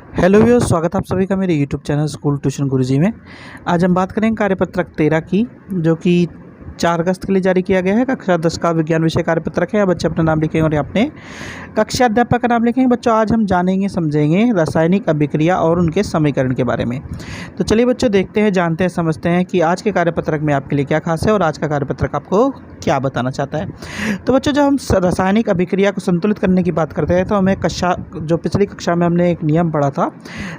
Hello viewers, स्वागत है आप सभी का मेरे यूट्यूब चैनल स्कूल ट्यूशन गुरुजी में। आज हम बात करेंगे कार्यपत्रक 13 की, जो कि 4 अगस्त के लिए जारी किया गया है। कक्षा 10 का विज्ञान विषय कार्यपत्रक है। बच्चे अपना नाम लिखेंगे और अपने कक्षा अध्यापक का नाम लिखेंगे। बच्चों, आज हम जानेंगे समझेंगे रासायनिक अभिक्रिया और उनके समीकरण के बारे में। तो चलिए बच्चों, देखते हैं, जानते हैं, समझते हैं कि आज के कार्यपत्रक में आपके लिए क्या खास है और आज का कार्यपत्रक आपको क्या बताना चाहता है। तो बच्चों, जब हम रासायनिक अभिक्रिया को संतुलित करने की बात करते हैं तो हमें पिछली कक्षा में हमने एक नियम पढ़ा था,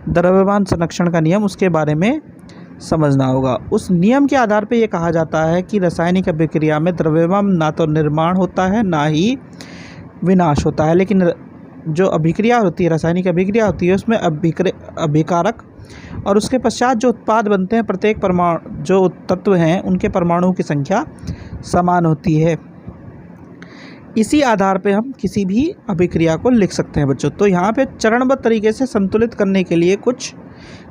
द्रव्यमान संरक्षण का नियम, उसके बारे में समझना होगा। उस नियम के आधार पर यह कहा जाता है कि रासायनिक अभिक्रिया में द्रव्यमान ना तो निर्माण होता है ना ही विनाश होता है, लेकिन जो अभिक्रिया होती है, रासायनिक अभिक्रिया होती है, उसमें अभिकारक और उसके पश्चात जो उत्पाद बनते हैं, प्रत्येक परमाणु जो तत्व हैं उनके परमाणुओं की संख्या समान होती है। इसी आधार पे हम किसी भी अभिक्रिया को लिख सकते हैं बच्चों। तो यहाँ पे चरणबद्ध तरीके से संतुलित करने के लिए कुछ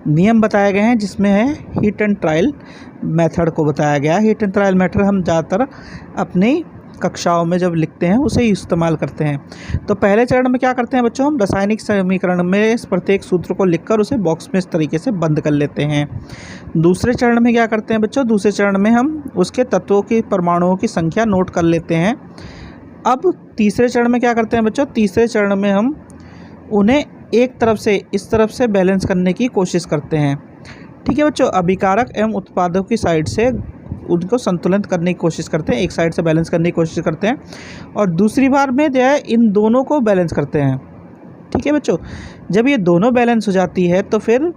नियम बताए गए हैं, जिसमें है हीट एंड ट्रायल मेथड को बताया गया है। हीट एंड ट्रायल मेथड हम ज़्यादातर अपनी कक्षाओं में जब लिखते हैं उसे इस्तेमाल करते हैं। तो पहले चरण में क्या करते हैं बच्चों, हम रासायनिक समीकरण में प्रत्येक सूत्र को लिखकर उसे बॉक्स में इस तरीके से बंद कर लेते हैं। दूसरे चरण में क्या करते हैं बच्चों, दूसरे चरण में हम उसके तत्वों की परमाणुओं की संख्या नोट कर लेते हैं। अब तीसरे चरण में क्या करते हैं बच्चों, तीसरे चरण में हम उन्हें एक तरफ से इस तरफ से बैलेंस करने की कोशिश करते हैं। ठीक है बच्चों, अभिकारक एवं उत्पादों की साइड से उनको संतुलित करने की कोशिश करते हैं, एक साइड से बैलेंस करने की कोशिश करते हैं, और दूसरी बार में जो है इन दोनों को बैलेंस करते हैं। ठीक है बच्चों, जब ये दोनों बैलेंस हो जाती है तो फिर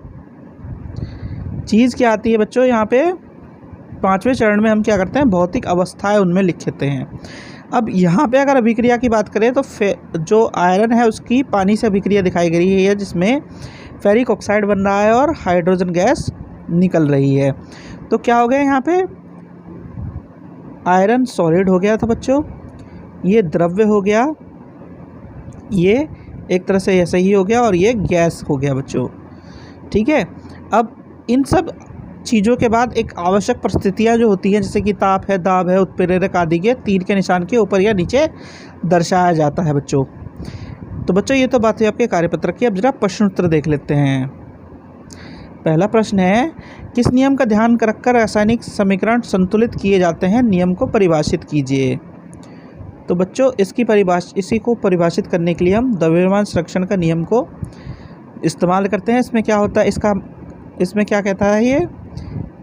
चीज़ क्या आती है बच्चों, यहाँ पे पाँचवें चरण में हम क्या करते हैं, भौतिक अवस्थाएं उनमें लिख लेते हैं। अब यहाँ पे अगर अभिक्रिया की बात करें तो जो आयरन है उसकी पानी से अभिक्रिया दिखाई गई है, जिसमें फेरिक ऑक्साइड बन रहा है और हाइड्रोजन गैस निकल रही है। तो क्या हो गया, यहाँ पे आयरन सॉलिड हो गया था बच्चों, ये द्रव्य हो गया, ये एक तरह से ऐसा ही हो गया, और ये गैस हो गया बच्चों। ठीक है, अब इन सब चीज़ों के बाद एक आवश्यक परिस्थितियाँ जो होती हैं, जैसे कि ताप है, दाब है, उत्प्रेरक आदि के तीर के निशान के ऊपर या नीचे दर्शाया जाता है बच्चों। तो बच्चों, ये तो बात है आपके कार्यपत्रक की। अब जरा प्रश्न उत्तर देख लेते हैं। पहला प्रश्न है, किस नियम का ध्यान रखकर रासायनिक समीकरण संतुलित किए जाते हैं, नियम को परिभाषित कीजिए। तो बच्चों, इसी को परिभाषित करने के लिए हम द्रव्यमान संरक्षण का नियम को इस्तेमाल करते हैं। इसमें क्या होता है, इसमें क्या कहता है ये,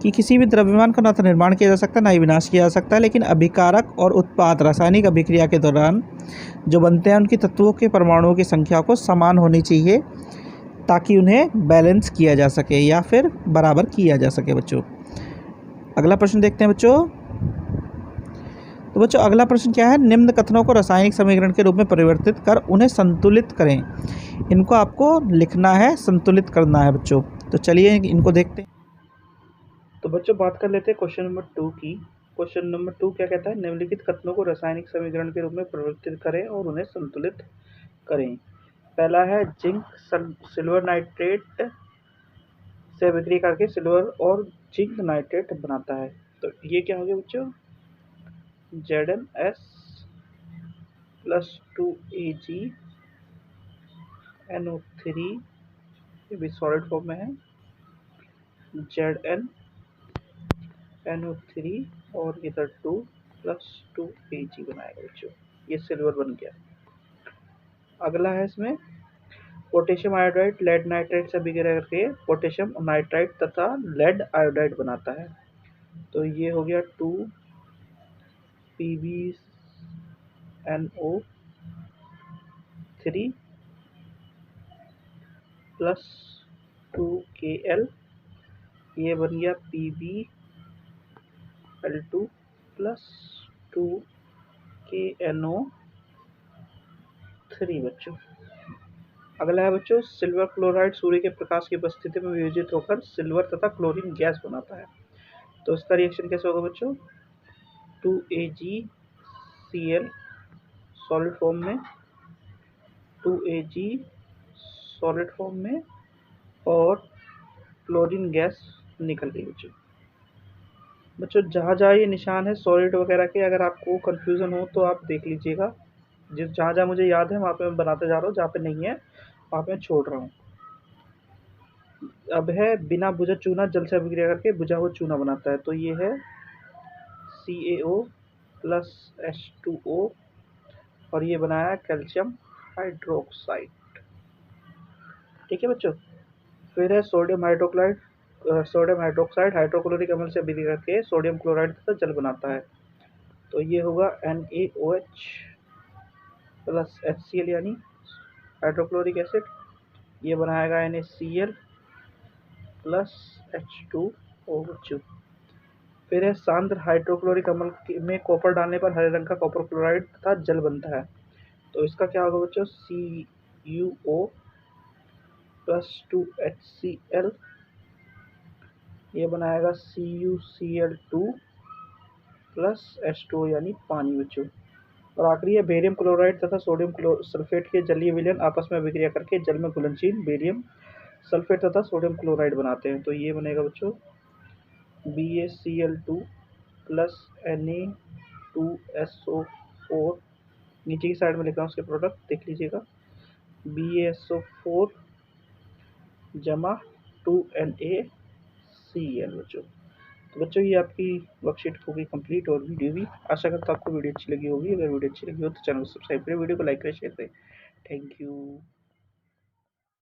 कि किसी भी द्रव्यमान का ना तो निर्माण किया जा सकता ना ही विनाश किया जा सकता है, लेकिन अभिकारक और उत्पाद रासायनिक अभिक्रिया के दौरान जो बनते हैं उनकी तत्वों के परमाणुओं की संख्या को समान होनी चाहिए, ताकि उन्हें बैलेंस किया जा सके या फिर बराबर किया जा सके बच्चों। अगला प्रश्न देखते हैं बच्चों। तो बच्चों, अगला प्रश्न क्या है, निम्न कथनों को रासायनिक समीकरण के रूप में परिवर्तित कर उन्हें संतुलित करें। इनको आपको लिखना है, संतुलित करना है बच्चों। तो चलिए इनको देखते हैं। तो बच्चों, बात कर लेते हैं क्वेश्चन नंबर 2 की। क्वेश्चन नंबर 2 क्या कहता है, निम्नलिखित कथनों को रासायनिक समीकरण के रूप में परिवर्तित करें और उन्हें संतुलित करें। पहला है, जिंक सिल्वर नाइट्रेट से अभिक्रिया करके सिल्वर और जिंक नाइट्रेट बनाता है। तो ये क्या हो गया बच्चों, ZnS प्लस 2AgNO3, ये भी सॉलिड फॉर्म में है, ZnNO3 और इधर 2 प्लस 2Ag बनाएगा बच्चों, ये सिल्वर बन गया। अगला है, इसमें पोटेशियम आयोडाइड लेड नाइट्राइड से अभिक्रिया करके पोटेशियम नाइट्राइड तथा लेड आयोडाइड बनाता है। तो ये हो गया 2PbNO3 प्लस 2Kl, ये बन गया PbL2 प्लस 2KNO3 बच्चों। अगला है बच्चों, सिल्वर क्लोराइड सूर्य के प्रकाश की उपस्थिति में वियोजित होकर सिल्वर तथा क्लोरीन गैस बनाता है। तो इसका रिएक्शन कैसे होगा बच्चों, 2AgCl सॉलिड फॉर्म में, 2Ag सॉलिड फॉर्म में, और क्लोरीन गैस निकल गई बच्चों। जहाँ जहाँ ये निशान है सॉलिड वगैरह के, अगर आपको कन्फ्यूज़न हो तो आप देख लीजिएगा। जहाँ जहाँ मुझे याद है वहाँ पे मैं बनाते जा रहा हूँ, जहाँ पे नहीं है वहाँ पे मैं छोड़ रहा हूँ। अब है बिना बुझा चूना जल से अभिक्रिया करके बुझा हुआ चूना बनाता है, तो ये है CaO प्लस H2O और ये बनाया कैल्शियम हाइड्रोक्साइड। ठीक है बच्चों। फिर है सोडियम हाइड्रोक्लाइड, सोडियम हाइड्रोक्साइड हाइड्रोक्लोरिक अम्ल से अभिक्रिया करके सोडियम क्लोराइड तथा जल बनाता है, तो ये होगा NaOH प्लस HCl यानी हाइड्रोक्लोरिक एसिड, ये बनाएगा NaCl प्लस H2O बच्चों। फिर है सांद्र हाइड्रोक्लोरिक अम्ल में कॉपर डालने पर हरे रंग का कॉपर क्लोराइड तथा जल बनता है, तो इसका क्या होगा बच्चों, CuO प्लस 2HCl, ये बनाएगा CuCl2 प्लस H2O यानी पानी बच्चों। और आखिरी है बेरियम क्लोराइड तथा सोडियम सल्फेट के जलीय विलयन आपस में अभिक्रिया करके जल में घुलनशील बेरियम सल्फेट तथा सोडियम क्लोराइड बनाते हैं, तो ये बनेगा बच्चों BaCl2 प्लस Na2SO4, नीचे की साइड में लिखा हूँ उसके प्रोडक्ट देख लीजिएगा, BaSO4 जमा 2NaCl बच्चों। तो बच्चों ये आपकी वर्कशीट होगी कंप्लीट और वीडियो भी। आशा करता हूँ आपको वीडियो अच्छी लगी होगी। अगर वीडियो अच्छी लगी हो तो चैनल को सब्सक्राइब करें, वीडियो को लाइक करें, शेयर करें। Thank you.